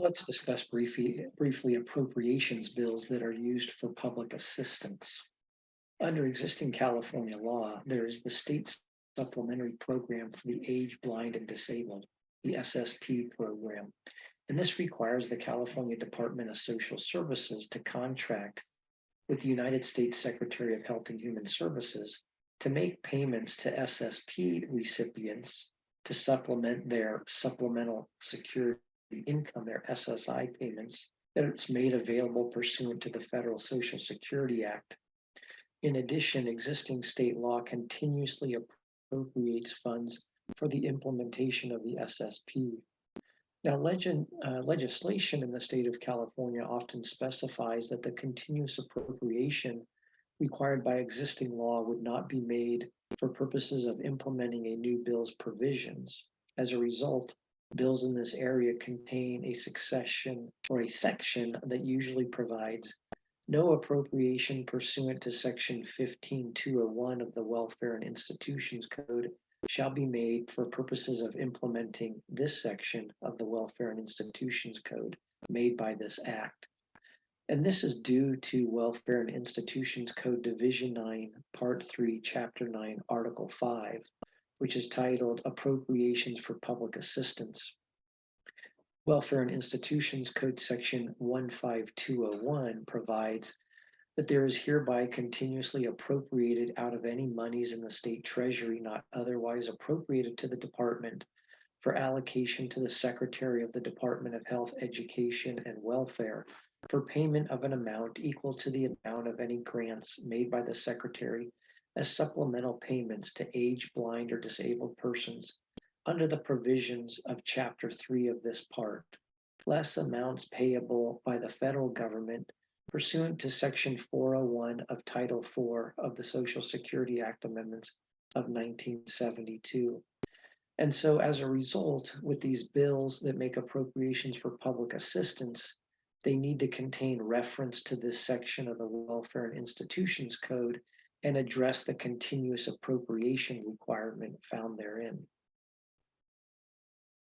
Let's discuss briefly appropriations bills that are used for public assistance. Under existing California law, there is the state supplementary program for the aged, blind, and disabled, the SSP program. And this requires the California Department of Social Services to contract with the United States Secretary of Health and Human Services to make payments to SSP recipients to supplement their supplemental security income, their SSI payments, that it's made available pursuant to the Federal Social Security Act. In addition, existing state law continuously appropriates funds for the implementation of the SSP. Now, legislation in the state of California often specifies that the continuous appropriation required by existing law would not be made for purposes of implementing a new bill's provisions. As a result, bills in this area contain a succession or a section that usually provides no appropriation pursuant to Section 15201 of the Welfare and Institutions Code shall be made for purposes of implementing this section of the Welfare and Institutions Code made by this Act. And this is due to Welfare and Institutions Code Division 9, Part 3, Chapter 9, Article 5, which is titled Appropriations for Public Assistance. Welfare and Institutions Code Section 15201 provides that there is hereby continuously appropriated out of any monies in the state treasury not otherwise appropriated to the department for allocation to the Secretary of the Department of Health, Education, and Welfare for payment of an amount equal to the amount of any grants made by the Secretary as supplemental payments to aged, blind, or disabled persons under the provisions of Chapter 3 of this part, less amounts payable by the federal government pursuant to Section 401 of Title 4 of the Social Security Act Amendments of 1972. And so as a result, with these bills that make appropriations for public assistance, they need to contain reference to this section of the Welfare and Institutions Code and address the continuous appropriation requirement found therein.